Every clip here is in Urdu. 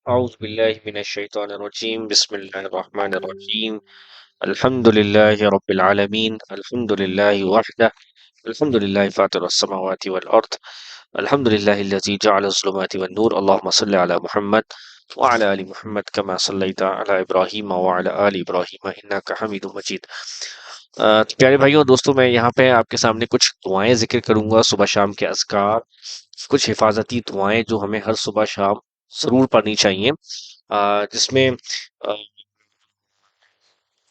أعوذ بالله من الشيطان الرجيم بسم الله الرحمن الرحيم الحمد لله رب العالمين الحمد لله وحده الحمد لله فاطر السماوات والأرض الحمد لله الذي جعل الظلمات والنور اللهم صل على محمد وعلى آل محمد كما صليت على إبراهيم وعلى آل إبراهيم إنك حميد مجيد تو پیارے بھائیوں اور دوستوں، میں یہاں پہ آپ کے سامنے کچھ دعائیں ذکر کروں گا، صبح شام کے اذکار، کچھ حفاظتی دعائیں جو ہمیں ہر صبح شام ضرور پڑھنی چاہیے، جس میں آ،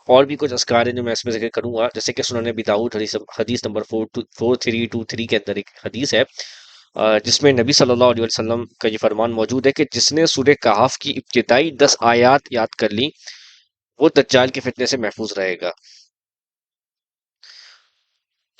اور بھی کچھ اذکار ہیں جو میں اس میں ذکر کروں گا، جیسے کہ سنن ابی داؤد حدیث نمبر 4323 کے اندر ایک حدیث ہے، جس میں نبی صلی اللہ علیہ وسلم کا یہ فرمان موجود ہے کہ جس نے سورہ کہف کی ابتدائی 10 آیات یاد کر لی وہ دجال کے فتنے سے محفوظ رہے گا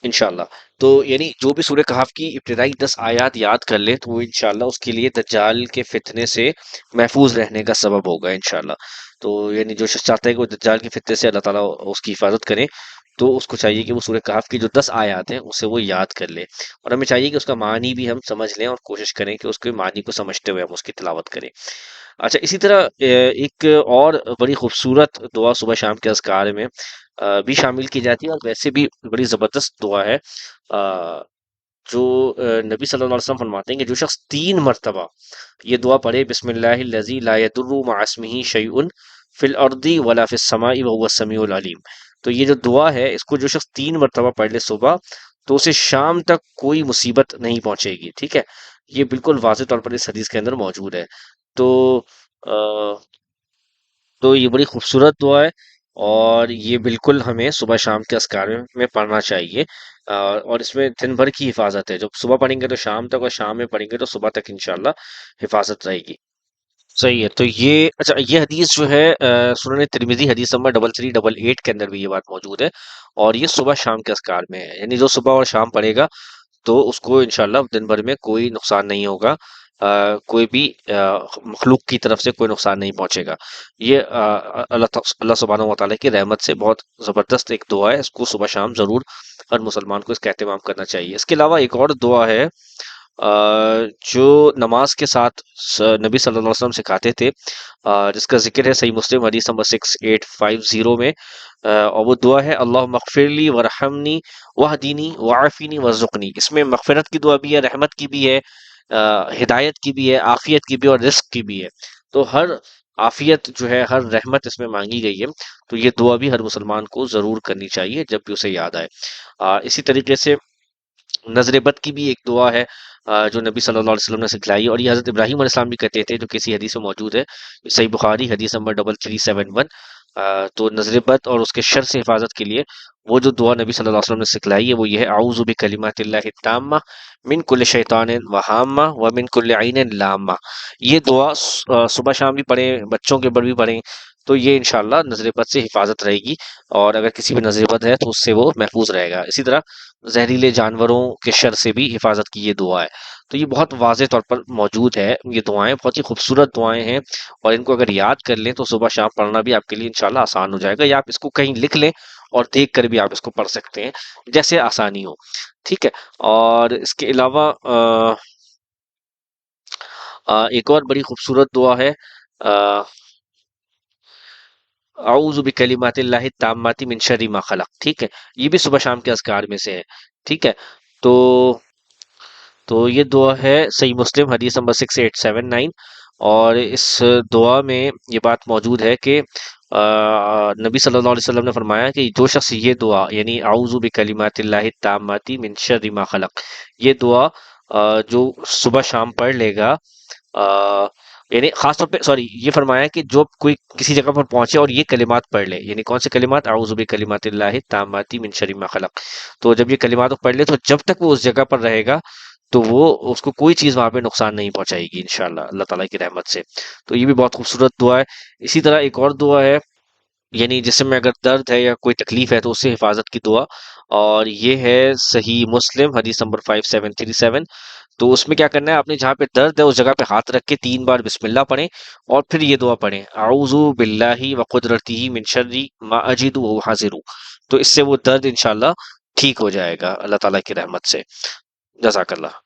انشاءاللہ۔ تو یعنی جو بھی سورہ کہف کی ابتدائی 10 آیات یاد کر لے تو وہ انشاءاللہ اس کے لیے دجال کے فتنے سے محفوظ رہنے کا سبب ہوگا انشاءاللہ۔ تو یعنی جو شخص چاہتا ہے کہ وہ دجال کے فتنے سے اللہ تعالیٰ اس کی حفاظت کرے، تو اس کو چاہیے کہ وہ سورہ کہف کی جو 10 آیات ہیں اسے وہ یاد کر لے، اور ہمیں چاہیے کہ اس کا معنی بھی ہم سمجھ لیں اور کوشش کریں کہ اس کے معنی کو سمجھتے ہوئے ہم اس کی تلاوت کریں۔ اچھا، اسی طرح ایک اور بڑی خوبصورت دعا صبح شام کے اذکار میں بھی شامل کی جاتی ہے، اور ویسے بھی بڑی زبردست دعا ہے، آ، جو نبی صلی اللہ علیہ وسلم فرماتے ہیں کہ جو شخص 3 مرتبہ یہ دعا پڑھے، بسم اللہ الذی لا یضر مع اسمہ شیء فی الارض ولا فی السماء وهو السمیع العلیم، تو یہ جو دعا ہے اس کو جو شخص 3 مرتبہ پڑھ لے صبح، تو اسے شام تک کوئی مصیبت نہیں پہنچے گی، ٹھیک ہے؟ یہ بالکل واضح طور پر اس حدیث کے اندر موجود ہے۔ تو آ، تو یہ بڑی خوبصورت دعا ہے، اور یہ بالکل ہمیں صبح شام کے اذکار میں پڑھنا چاہیے، اور اس میں دن بھر کی حفاظت ہے، جب صبح پڑھیں گے تو شام تک، اور شام میں پڑھیں گے تو صبح تک انشاءاللہ حفاظت رہے گی۔ صحیح ہے، تو یہ اچھا، یہ حدیث جو ہے سنن ترمذی حدیث نمبر 3388 کے اندر بھی یہ بات موجود ہے، اور یہ صبح شام کے اذکار میں ہے، یعنی جو صبح اور شام پڑھے گا تو اس کو انشاءاللہ دن بھر میں کوئی نقصان نہیں ہوگا، کوئی بھی مخلوق کی طرف سے کوئی نقصان نہیں پہنچے گا۔ یہ اللہ سبحانہ و تعالیٰ کی رحمت سے بہت زبردست ایک دعا ہے، اس کو صبح شام ضرور ہر مسلمان کو اس کا اہتمام کرنا چاہیے۔ اس کے علاوہ ایک اور دعا ہے جو نماز کے ساتھ نبی صلی اللہ علیہ وسلم سکھاتے تھے، جس کا ذکر ہے صحیح مسلم حدیث نمبر 6850 میں، اور وہ دعا ہے اللہم اغفر لی ورحمنی واہدینی وعافینی وارزقنی۔ اس میں مغفرت کی دعا بھی ہے، رحمت کی بھی ہے، ہدایت کی بھی ہے، عافیت کی بھی ہے، اور رزق کی بھی ہے۔ تو ہر عافیت جو ہے، ہر رحمت اس میں مانگی گئی ہے، تو یہ دعا بھی ہر مسلمان کو ضرور کرنی چاہیے جب بھی اسے یاد آئے۔ اسی طریقے سے نظر بد کی بھی ایک دعا ہے، جو نبی صلی اللہ علیہ وسلم نے سکھلائی، اور یہ حضرت ابراہیم علیہ السلام بھی کہتے تھے، جو کسی حدیث میں موجود ہے، صحیح بخاری حدیث نمبر 3371۔ تو نظر بد اور اس کے شر سے حفاظت کے لیے وہ جو دعا نبی صلی اللہ علیہ وسلم نے سکھلائی ہے وہ یہ ہے اعوذ بکلمات اللہ التامہ من کل شیطان وہامہ ومن کل عین لامہ۔ یہ دعا صبح شام بھی پڑھیں، بچوں کے بڑھ بھی پڑھیں، تو یہ انشاءاللہ نظر بد سے حفاظت رہے گی، اور اگر کسی بھی نظر بد ہے تو اس سے وہ محفوظ رہے گا۔ اسی طرح زہریلے جانوروں کے شر سے بھی حفاظت کی یہ دعا ہے۔ تو یہ بہت واضح طور پر موجود ہے، یہ دعائیں بہت ہی خوبصورت دعائیں ہیں، اور ان کو اگر یاد کر لیں تو صبح شام پڑھنا بھی آپ کے لیے انشاءاللہ آسان ہو جائے گا، یا آپ اس کو کہیں لکھ لیں اور دیکھ کر بھی آپ اس کو پڑھ سکتے ہیں، جیسے آسانی ہو، ٹھیک ہے؟ اور اس کے علاوہ ایک اور بڑی خوبصورت دعا ہے، آ، اعوذ بکلمات اللہ التامات من شر ما خلق، ٹھیک ہے؟ یہ بھی صبح شام کے اذکار میں سے ہے، ٹھیک ہے؟ تو یہ دعا ہے صحیح مسلم حدیث نمبر 6879، اور اس دعا میں یہ بات موجود ہے کہ نبی صلی اللہ علیہ وسلم نے فرمایا کہ جو شخص یہ دعا یعنی اعوذ بکلمات اللہ التامات من شر ما خلق، یہ دعا جو صبح شام پڑھ لے گا، آ، یعنی خاص طور پہ سوری یہ فرمایا کہ جو کوئی کسی جگہ پر پہنچے اور یہ کلمات پڑھ لے، یعنی کون سے کلمات؟ اعوذ بکلمات اللہ التامات من شر ما خلق، تو جب یہ کلمات وہ پڑھ لے تو جب تک وہ اس جگہ پر رہے گا تو وہ اس کو کوئی چیز وہاں پہ نقصان نہیں پہنچائے گی انشاءاللہ اللہ تعالیٰ کی رحمت سے۔ تو یہ بھی بہت خوبصورت دعا ہے۔ اسی طرح ایک اور دعا ہے، یعنی جسم میں اگر درد ہے یا کوئی تکلیف ہے تو اس سے حفاظت کی دعا، اور یہ ہے صحیح مسلم حدیث نمبر 5737۔ تو اس میں کیا کرنا ہے، آپ نے جہاں پہ درد ہے اس جگہ پہ ہاتھ رکھ کے 3 بار بسم اللہ پڑھیں، اور پھر یہ دعا پڑھیں اعوذ باللہ وقدرتہ من شر ما اجد وهو حاضر، تو اس سے وہ درد انشاءاللہ ٹھیک ہو جائے گا اللہ تعالیٰ کی رحمت سے۔ جزاک اللہ۔